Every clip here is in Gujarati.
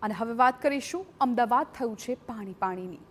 અને હવે વાત કરીશું અમદાવાદ થયું છે પાણીની।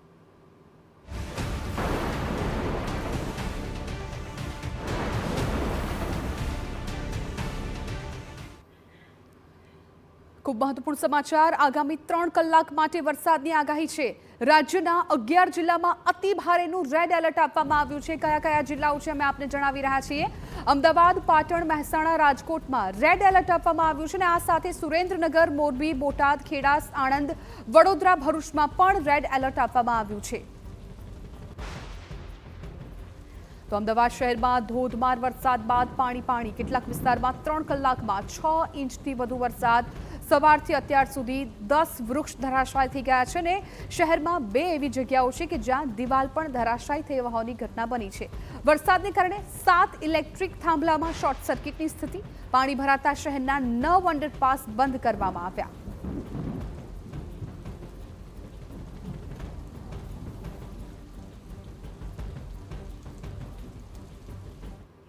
खूब महत्वपूर्ण समाचार। आगामी 3 કલાક માટે વરસાદની આગાહી છે। રાજ્યના 11 જિલ્લામાં અતિ ભારેનું રેડ એલર્ટ આપવામાં આવ્યું છે। કયા કયા જિલ્લાઓ છે અમે આપને જણાવી રહ્યા છીએ। અમદાવાદ, પાટણ, મહેસાણા, રાજકોટમાં રેડ એલર્ટ આપવામાં આવ્યું છે અને આ સાથે સુરેન્દ્રનગર, મોરબી, બોટાદ, ખેડા, આણંદ, વડોદરા, ભરૂચમાં પણ રેડ એલર્ટ આપવામાં આવ્યું છે। તો અમદાવાદ શહેરમાં ધોધમાર વરસાદ બાદ પાણી। કેટલાક વિસ્તારમાં 3 કલાકમાં 6 ઇંચથી વધુ વરસાદ। સવારથી અત્યાર સુધી 10 વૃક્ષ ધરાશાય થઈ ગયા છે અને શહેરમાં 2 એવી જગ્યાઓ છે કે જ્યાં દિવાલ પણ ધરાશાયી થઈ હોવાની ઘટના બની છે। વરસાદને કારણે 7 ઇલેક્ટ્રિક થાંભલામાં શોર્ટ સર્કિટની સ્થિતિ। પાણી ભરાતા શહેરના 9 અંડરપાસ બંધ કરવામાં આવ્યા।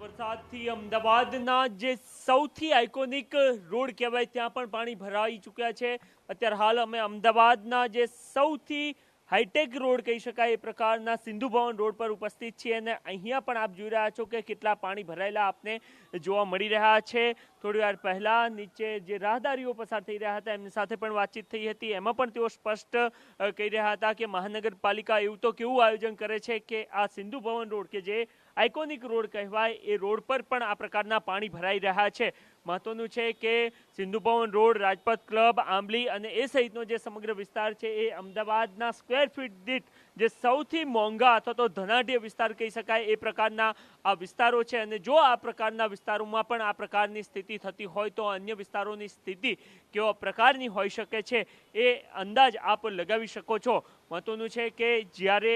વરસાદથી અમદાવાદના જે સૌથી આઇકોનિક રોડ કહેવાય ત્યાં પણ પાણી ભરાઈ ચૂક્યા છે। અત્યારે હાલ અમે અમદાવાદના જે સૌથી હાઈટેક રોડ કહી શકાય એ પ્રકારના સિંધુ ભવન રોડ પર ઉપસ્થિત છીએ અને અહીંયા પણ આપ જોઈ રહ્યા છો કે કેટલા પાણી ભરાયેલા આપને જોવા મળી રહ્યા છે। થોડી વાર પહેલા નીચે જે રાહદારીઓ પસાર થઈ રહ્યા હતા એમની સાથે પણ વાતચીત થઈ હતી। એમાં પણ તેઓ સ્પષ્ટ કહી રહ્યા હતા કે મહાનગરપાલિકા એવું તો કેવું આયોજન કરે છે કે આ સિંધુ ભવન રોડ કે જે આઇકોનિક રોડ કહેવાય એ રોડ પર પણ આ પ્રકારના પાણી ભરાઈ રહ્યા છે। મહત્વનું છે કે સિંધુ ભવન રોડ, રાજપથ ક્લબ, આંબલી અને એ સહિતનો જે સમગ્ર વિસ્તાર છે એ અમદાવાદના સ્ક્વેર ફીટ દીઠ જે સૌથી મોંઘા અથવા તો ધનાઢ્ય વિસ્તાર કહી શકાય એ પ્રકારના આ વિસ્તારો છે અને જો આ પ્રકારના વિસ્તારોમાં પણ આ પ્રકારની સ્થિતિ થતી હોય તો અન્ય વિસ્તારોની સ્થિતિ કેવા પ્રકારની હોઈ શકે છે એ અંદાજ આપ લગાવી શકો છો। મહત્વનું છે કે જ્યારે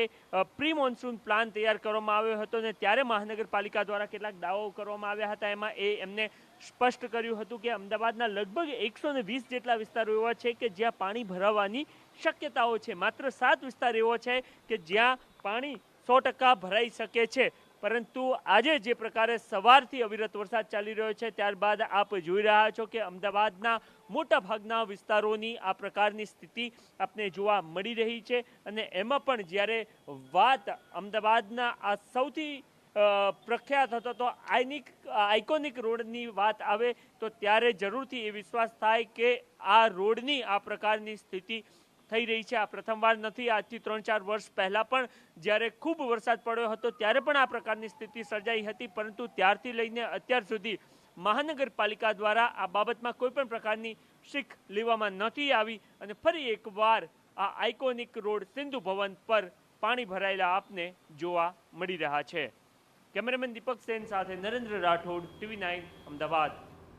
પ્રી મોન્સૂન પ્લાન તૈયાર કરવામાં આવ્યો હતો ને ત્યારે મહાનગરપાલિકા દ્વારા કેટલાક દાવાઓ કરવામાં આવ્યા હતા। એમાં એમને સ્પષ્ટ કર્યું હતું કે અમદાવાદના લગભગ 120 જેટલા વિસ્તારો એવા છે કે જ્યાં પાણી ભરાવાની શક્યતાઓ છે। માત્ર 7 વિસ્તાર એવો છે કે જ્યાં પાણી 100% ભરાઈ શકે છે। પરંતુ આજે જે પ્રકારે સવારથી અવિરત વરસાદ ચાલી રહ્યો છે ત્યારબાદ આપ જોઈ રહ્યા છો કે અમદાવાદના મોટા ભાગના વિસ્તારોની આ પ્રકારની સ્થિતિ આપને જોવા મળી રહી છે અને એમાં પણ જ્યારે વાત અમદાવાદના આ સૌથી પ્રખ્યાત હતો તો આઇકોનિક રોડની વાત આવે તો ત્યારે જરૂરથી એ વિશ્વાસ થાય કે આ રોડની આ પ્રકારની સ્થિતિ થઈ રહી છે। આ પ્રથમવાર નથી। આજથી 3-4 વર્ષ પહેલા પણ જ્યારે ખૂબ વરસાદ પડ્યો હતો ત્યારે પણ આ પ્રકારની સ્થિતિ સર્જાઈ હતી પરંતુ ત્યારથી લઈને અત્યાર સુધી મહાનગરપાલિકા દ્વારા આ બાબતમાં કોઈ પણ પ્રકારની શીખ લેવામાં નથી આવી અને ફરી એકવાર આ આઇકોનિક રોડ સિંધુ ભવન પર પાણી ભરાયેલા આપને જોવા મળી રહ્યા છે। કેમેરામેન દીપક સેન સાથે નરેન્દ્ર રાઠોડ, TV9 અમદાવાદ।